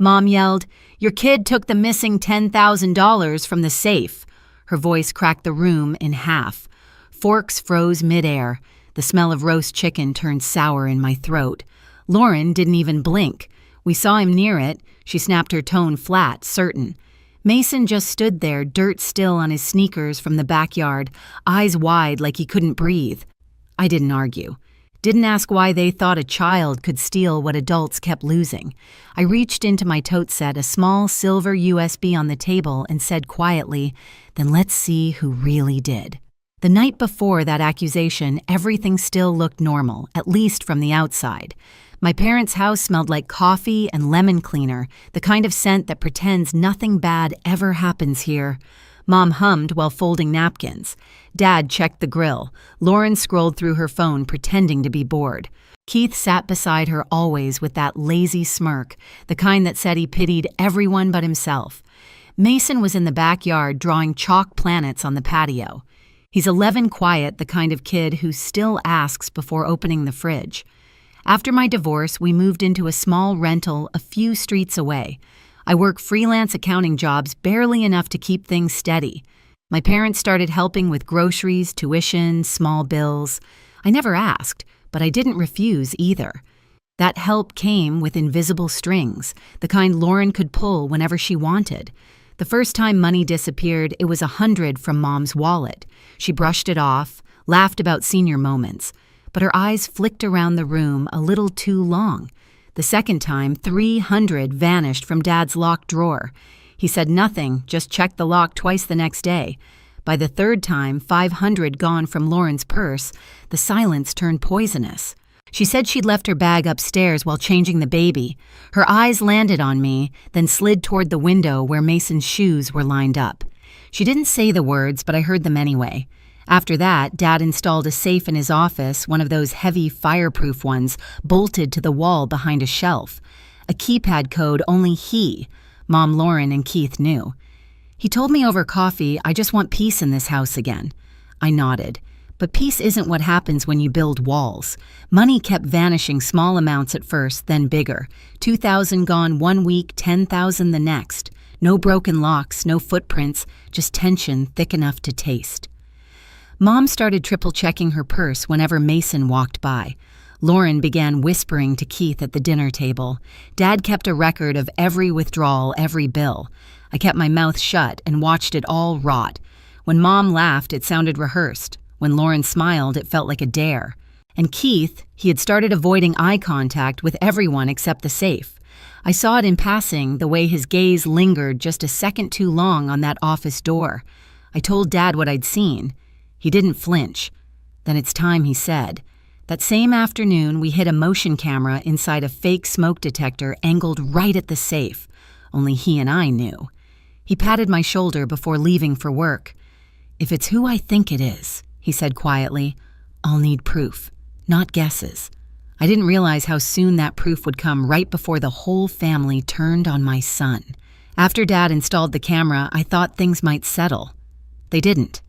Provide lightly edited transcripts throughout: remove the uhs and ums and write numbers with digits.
Mom yelled, "Your kid took the missing $10,000 from the safe." Her voice cracked the room in half. Forks froze midair. The smell of roast chicken turned sour in my throat. Lauren didn't even blink. We saw him near it. She snapped her tone flat, certain. Mason just stood there, dirt still on his sneakers from the backyard, eyes wide like he couldn't breathe. I didn't argue. Didn't ask why they thought a child could steal what adults kept losing. I reached into my tote set, a small silver USB on the table, and said quietly, "Then let's see who really did." The night before that accusation, everything still looked normal, at least from the outside. My parents' house smelled like coffee and lemon cleaner, the kind of scent that pretends nothing bad ever happens here. Mom hummed while folding napkins. Dad checked the grill. Lauren scrolled through her phone, pretending to be bored. Keith sat beside her always with that lazy smirk, the kind that said he pitied everyone but himself. Mason was in the backyard drawing chalk planets on the patio. He's 11 quiet, the kind of kid who still asks before opening the fridge. After my divorce, we moved into a small rental a few streets away. I work freelance accounting jobs, barely enough to keep things steady. My parents started helping with groceries, tuition, small bills. I never asked, but I didn't refuse either. That help came with invisible strings, the kind Lauren could pull whenever she wanted. The first time money disappeared, it was $100 from Mom's wallet. She brushed it off, laughed about senior moments, but her eyes flicked around the room a little too long. The second time, $300 vanished from Dad's locked drawer. He said nothing, just checked the lock twice the next day. By the third time, $500 gone from Lauren's purse, the silence turned poisonous. She said she'd left her bag upstairs while changing the baby. Her eyes landed on me, then slid toward the window where Mason's shoes were lined up. She didn't say the words, but I heard them anyway. After that, Dad installed a safe in his office, one of those heavy fireproof ones, bolted to the wall behind a shelf. A keypad code only he, Mom, Lauren, and Keith knew. He told me over coffee, "I just want peace in this house again." I nodded. But peace isn't what happens when you build walls. Money kept vanishing, small amounts at first, then bigger. 2,000 gone one week, 10,000 the next. No broken locks, no footprints, just tension thick enough to taste. Mom started triple-checking her purse whenever Mason walked by. Lauren began whispering to Keith at the dinner table. Dad kept a record of every withdrawal, every bill. I kept my mouth shut and watched it all rot. When Mom laughed, it sounded rehearsed. When Lauren smiled, it felt like a dare. And Keith, he had started avoiding eye contact with everyone except the safe. I saw it in passing, the way his gaze lingered just a second too long on that office door. I told Dad what I'd seen. He didn't flinch. "Then it's time," he said. That same afternoon, we hid a motion camera inside a fake smoke detector angled right at the safe. Only he and I knew. He patted my shoulder before leaving for work. "If it's who I think it is," he said quietly, "I'll need proof, not guesses." I didn't realize how soon that proof would come right before the whole family turned on my son. After Dad installed the camera, I thought things might settle. They didn't.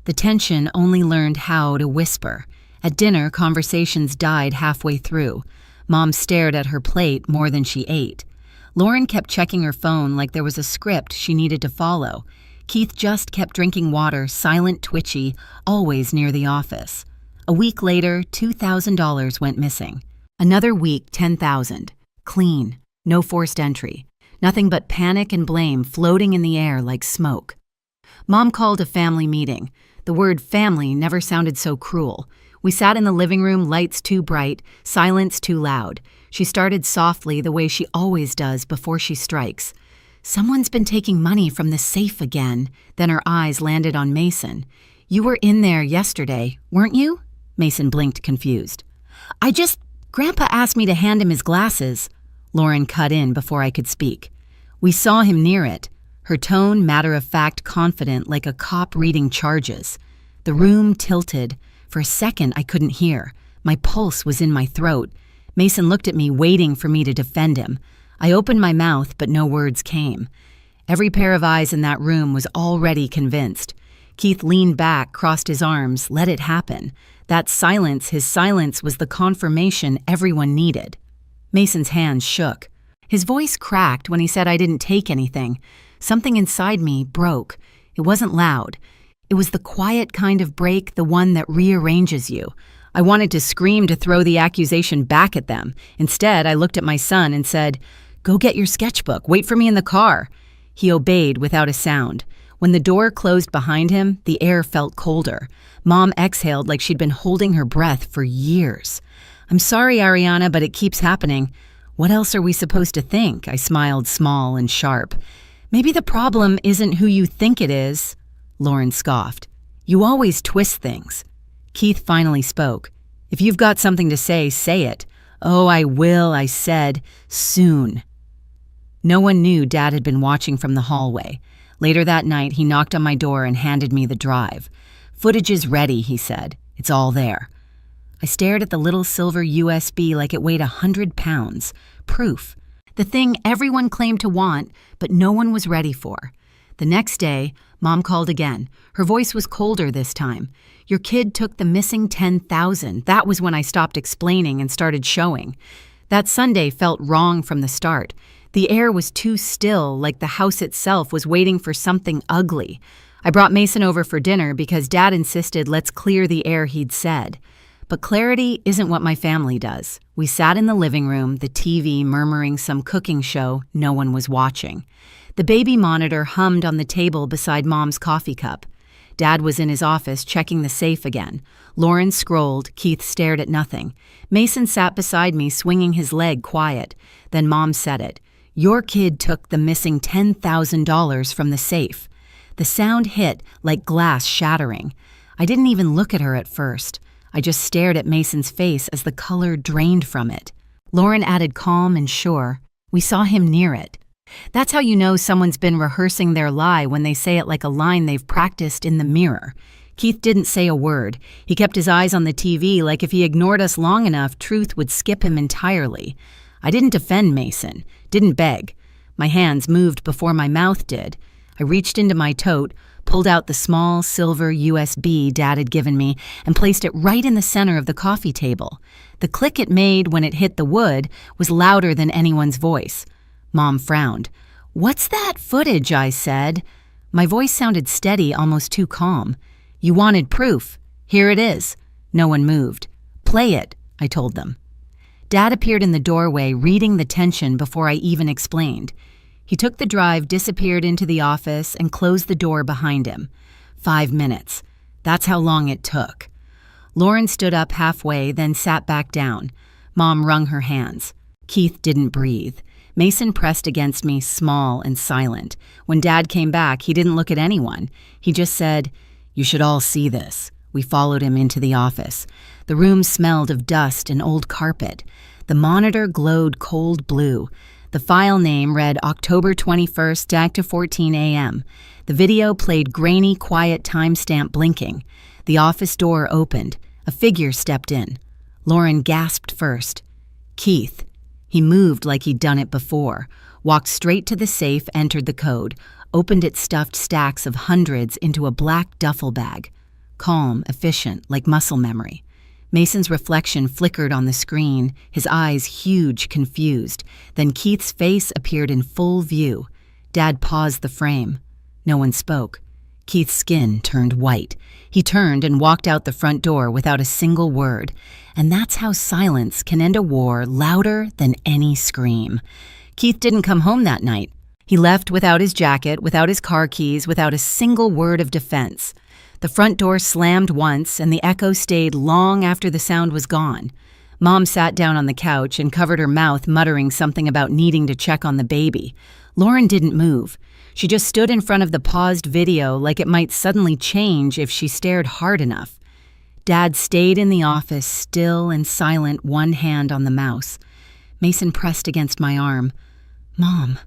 The tension only learned how to whisper. At dinner, conversations died halfway through. Mom stared at her plate more than she ate. Lauren kept checking her phone like there was a script she needed to follow. Keith just kept drinking water, silent, twitchy, always near the office. A week later, $2,000 went missing. Another week, $10,000. Clean. No forced entry. Nothing but panic and blame floating in the air like smoke. Mom called a family meeting. The word family never sounded so cruel. We sat in the living room, lights too bright, silence too loud. She started softly, the way she always does before she strikes. "Someone's been taking money from the safe again." Then her eyes landed on Mason. "You were in there yesterday, weren't you?" Mason blinked, confused. Grandpa asked me to hand him his glasses." Lauren cut in before I could speak. "We saw him near it." Her tone matter-of-fact, confident, like a cop reading charges. The room tilted. For a second, I couldn't hear. My pulse was in my throat. Mason looked at me, waiting for me to defend him. I opened my mouth, but no words came. Every pair of eyes in that room was already convinced. Keith leaned back, crossed his arms, let it happen. That silence, his silence, was the confirmation everyone needed. Mason's hands shook. His voice cracked when he said I didn't take anything. Something inside me broke. It wasn't loud. It was the quiet kind of break, the one that rearranges you. I wanted to scream to throw the accusation back at them. Instead, I looked at my son and said, "Go get your sketchbook. Wait for me in the car." He obeyed without a sound. When the door closed behind him, the air felt colder. Mom exhaled like she'd been holding her breath for years. "I'm sorry, Ariana, but it keeps happening." "What else are we supposed to think?" I smiled small and sharp. "Maybe the problem isn't who you think it is." Lauren scoffed. "You always twist things." Keith finally spoke. "If you've got something to say it." "Oh, I will," I said, "soon." No one knew Dad had been watching from the hallway. Later that night, he knocked on my door and handed me the drive. "Footage is ready," he said. "It's all there." I stared at the little silver USB like it weighed 100 pounds. Proof. The thing everyone claimed to want, but no one was ready for. The next day, Mom called again. Her voice was colder this time. "Your kid took the missing 10,000. That was when I stopped explaining and started showing. That Sunday felt wrong from the start. The air was too still, like the house itself was waiting for something ugly. I brought Mason over for dinner because Dad insisted let's clear the air he'd said. But clarity isn't what my family does. We sat in the living room, the TV murmuring some cooking show no one was watching. The baby monitor hummed on the table beside Mom's coffee cup. Dad was in his office checking the safe again. Lauren scrolled, Keith stared at nothing. Mason sat beside me swinging his leg quiet. Then Mom said it. "Your kid took the missing $10,000 from the safe." The sound hit like glass shattering. I didn't even look at her at first. I just stared at Mason's face as the color drained from it. Lauren added calm and sure. "We saw him near it." That's how you know someone's been rehearsing their lie when they say it like a line they've practiced in the mirror. Keith didn't say a word. He kept his eyes on the TV like if he ignored us long enough, truth would skip him entirely. I didn't defend Mason, didn't beg. My hands moved before my mouth did. I reached into my tote, pulled out the small silver USB Dad had given me, and placed it right in the center of the coffee table. The click it made when it hit the wood was louder than anyone's voice. Mom frowned. "What's that footage?" I said. My voice sounded steady, almost too calm. "You wanted proof. Here it is." No one moved. "Play it," I told them. Dad appeared in the doorway, reading the tension before I even explained. He took the drive, disappeared into the office, and closed the door behind him. 5 minutes. That's how long it took. Lauren stood up halfway, then sat back down. Mom wrung her hands. Keith didn't breathe. Mason pressed against me, small and silent. When Dad came back, he didn't look at anyone. He just said, "You should all see this." We followed him into the office. The room smelled of dust and old carpet. The monitor glowed cold blue. The file name read October 21st, back to 14 a.m. The video played grainy, quiet timestamp blinking. The office door opened. A figure stepped in. Lauren gasped first. "Keith." He moved like he'd done it before, walked straight to the safe, entered the code, opened its stuffed stacks of hundreds into a black duffel bag. Calm, efficient, like muscle memory. Mason's reflection flickered on the screen, his eyes huge, confused. Then Keith's face appeared in full view. Dad paused the frame. No one spoke. Keith's skin turned white. He turned and walked out the front door without a single word. And that's how silence can end a war louder than any scream. Keith didn't come home that night. He left without his jacket, without his car keys, without a single word of defense. The front door slammed once, and the echo stayed long after the sound was gone. Mom sat down on the couch and covered her mouth, muttering something about needing to check on the baby. Lauren didn't move. She just stood in front of the paused video like it might suddenly change if she stared hard enough. Dad stayed in the office, still and silent, one hand on the mouse. Mason pressed against my arm. "Mom,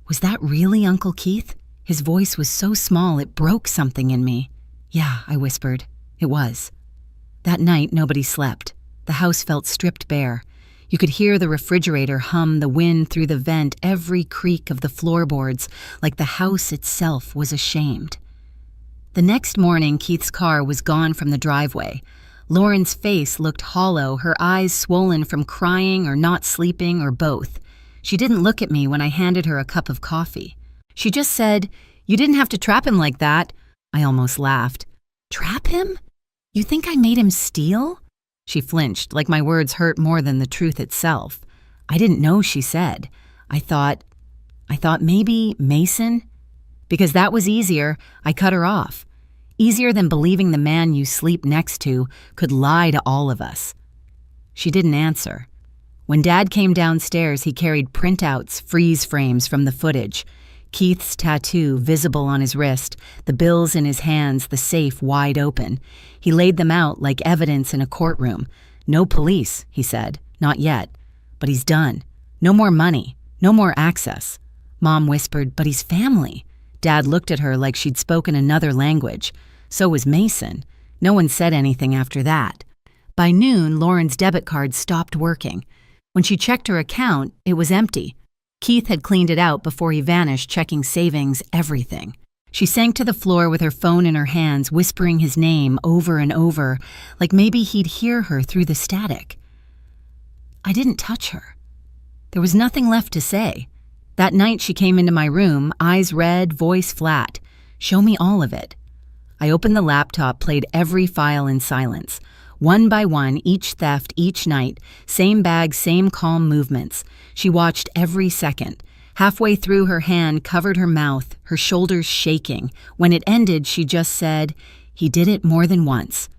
was that really Uncle Keith?" His voice was so small it broke something in me. "Yeah," I whispered. "It was." That night, nobody slept. The house felt stripped bare. You could hear the refrigerator hum, the wind through the vent, every creak of the floorboards, like the house itself was ashamed. The next morning, Keith's car was gone from the driveway. Lauren's face looked hollow, her eyes swollen from crying or not sleeping or both. She didn't look at me when I handed her a cup of coffee. She just said, "You didn't have to trap him like that." I almost laughed. "Trap him? You think I made him steal?" She flinched, like my words hurt more than the truth itself. I didn't know, she said. I thought maybe Mason? Because that was easier, I cut her off. Easier than believing the man you sleep next to could lie to all of us. She didn't answer. When Dad came downstairs, he carried printouts, freeze frames from the footage. Keith's tattoo visible on his wrist, the bills in his hands, the safe wide open. He laid them out like evidence in a courtroom. "No police," he said. "Not yet. But he's done. No more money. No more access." Mom whispered, "But he's family." Dad looked at her like she'd spoken another language. So was Mason. No one said anything after that. By noon, Lauren's debit card stopped working. When she checked her account, it was empty. Keith had cleaned it out before he vanished, checking savings, everything. She sank to the floor with her phone in her hands, whispering his name over and over, like maybe he'd hear her through the static. I didn't touch her. There was nothing left to say. That night she came into my room, eyes red, voice flat. "Show me all of it." I opened the laptop, played every file in silence. One by one, each theft, each night, same bag, same calm movements. She watched every second. Halfway through, her hand covered her mouth, her shoulders shaking. When it ended, she just said, "He did it more than once."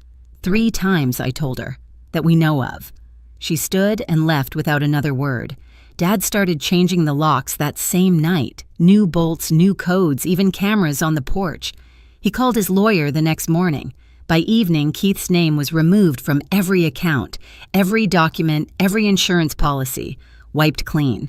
3 times, I told her, that we know of. She stood and left without another word. Dad started changing the locks that same night. New bolts, new codes, even cameras on the porch. He called his lawyer the next morning. By evening, Keith's name was removed from every account, every document, every insurance policy, wiped clean.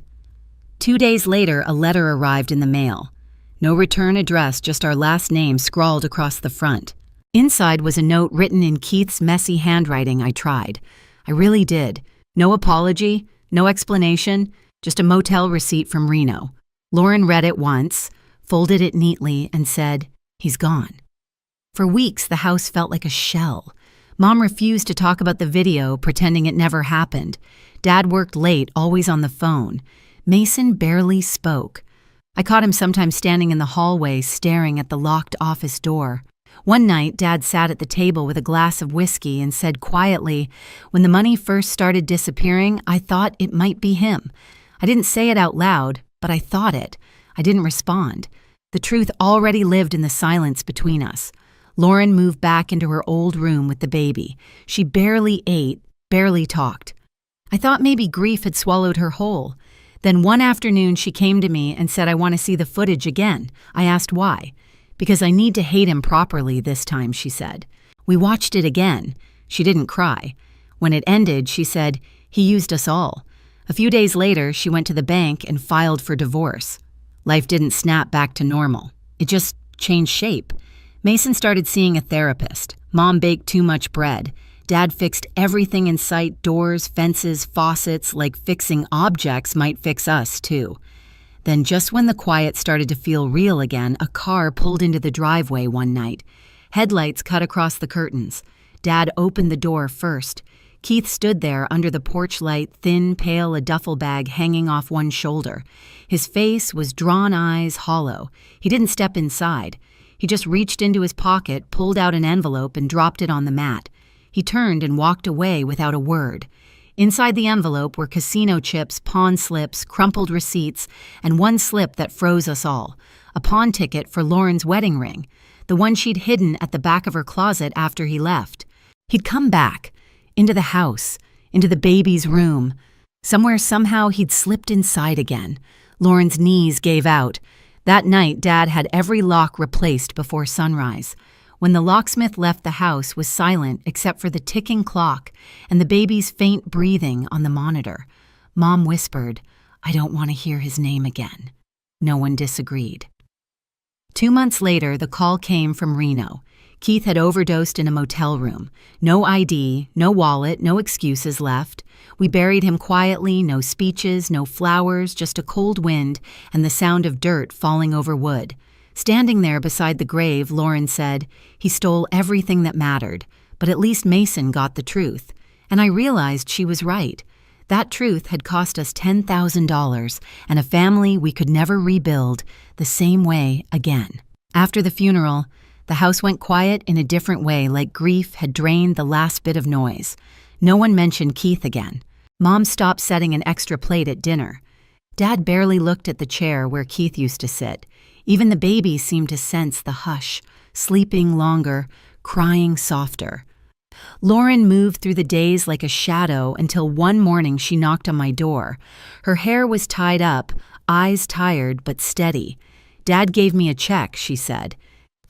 2 days later, a letter arrived in the mail. No return address, just our last name scrawled across the front. Inside was a note written in Keith's messy handwriting. I tried. I really did. No apology, no explanation, just a motel receipt from Reno. Lauren read it once, folded it neatly, and said, "He's gone." For weeks, the house felt like a shell. Mom refused to talk about the video, pretending it never happened. Dad worked late, always on the phone. Mason barely spoke. I caught him sometimes standing in the hallway, staring at the locked office door. One night, Dad sat at the table with a glass of whiskey and said quietly, "When the money first started disappearing, I thought it might be him." I didn't say it out loud, but I thought it. I didn't respond. The truth already lived in the silence between us. Lauren moved back into her old room with the baby. She barely ate, barely talked. I thought maybe grief had swallowed her whole. Then one afternoon she came to me and said, "I want to see the footage again." I asked why. "Because I need to hate him properly this time," she said. We watched it again. She didn't cry. When it ended, she said, "He used us all." A few days later, she went to the bank and filed for divorce. Life didn't snap back to normal. It just changed shape. Mason started seeing a therapist. Mom baked too much bread. Dad fixed everything in sight, doors, fences, faucets, like fixing objects might fix us, too. Then just when the quiet started to feel real again, a car pulled into the driveway one night. Headlights cut across the curtains. Dad opened the door first. Keith stood there under the porch light, thin, pale, a duffel bag hanging off one shoulder. His face was drawn eyes, hollow. He didn't step inside. He just reached into his pocket, pulled out an envelope, and dropped it on the mat. He turned and walked away without a word. Inside the envelope were casino chips, pawn slips, crumpled receipts, and one slip that froze us all, a pawn ticket for Lauren's wedding ring, the one she'd hidden at the back of her closet after he left. He'd come back, into the house, into the baby's room. Somewhere, somehow, he'd slipped inside again. Lauren's knees gave out. That night, Dad had every lock replaced before sunrise. When the locksmith left, the house was silent except for the ticking clock and the baby's faint breathing on the monitor. Mom whispered, "I don't want to hear his name again." No one disagreed. 2 months later, the call came from Reno. Keith had overdosed in a motel room. No ID, no wallet, no excuses left. We buried him quietly, no speeches, no flowers, just a cold wind and the sound of dirt falling over wood. Standing there beside the grave, Lauren said, "He stole everything that mattered, but at least Mason got the truth." And I realized she was right. That truth had cost us $10,000 and a family we could never rebuild the same way again. After the funeral, the house went quiet in a different way, like grief had drained the last bit of noise. No one mentioned Keith again. Mom stopped setting an extra plate at dinner. Dad barely looked at the chair where Keith used to sit. Even the baby seemed to sense the hush, sleeping longer, crying softer. Lauren moved through the days like a shadow until one morning she knocked on my door. Her hair was tied up, eyes tired but steady. Dad gave me a check, she said.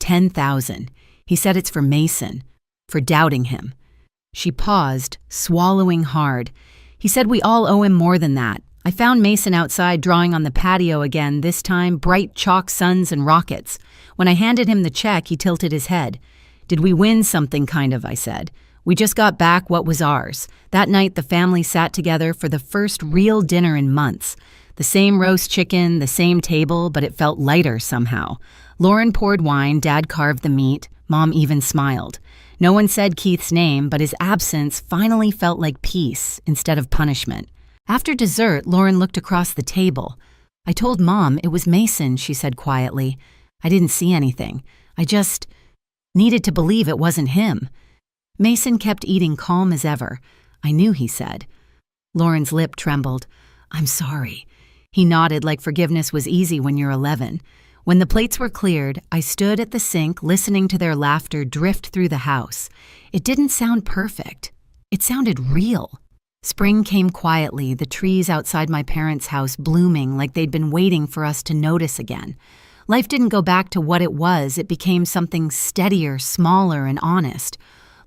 $10,000. He said it's for Mason, for doubting him. She paused, swallowing hard. He said we all owe him more than that. I found Mason outside drawing on the patio again, this time bright chalk suns and rockets. When I handed him the check, he tilted his head. Did we win something, kind of, I said. We just got back what was ours. That night, the family sat together for the first real dinner in months. The same roast chicken, the same table, but it felt lighter somehow. Lauren poured wine, Dad carved the meat, Mom even smiled. No one said Keith's name, but his absence finally felt like peace instead of punishment. After dessert, Lauren looked across the table. I told Mom it was Mason, she said quietly. I didn't see anything. I just needed to believe it wasn't him. Mason kept eating calm as ever. I knew, he said. Lauren's lip trembled. I'm sorry. He nodded like forgiveness was easy when you're 11. When the plates were cleared, I stood at the sink listening to their laughter drift through the house. It didn't sound perfect. It sounded real. Spring came quietly, the trees outside my parents' house blooming like they'd been waiting for us to notice again. Life didn't go back to what it was. It became something steadier, smaller, and honest.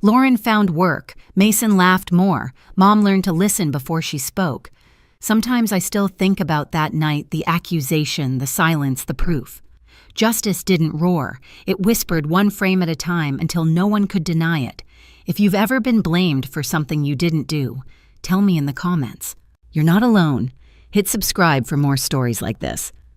Lauren found work. Mason laughed more. Mom learned to listen before she spoke. Sometimes I still think about that night, the accusation, the silence, the proof. Justice didn't roar. It whispered one frame at a time until no one could deny it. If you've ever been blamed for something you didn't do, tell me in the comments. You're not alone. Hit subscribe for more stories like this.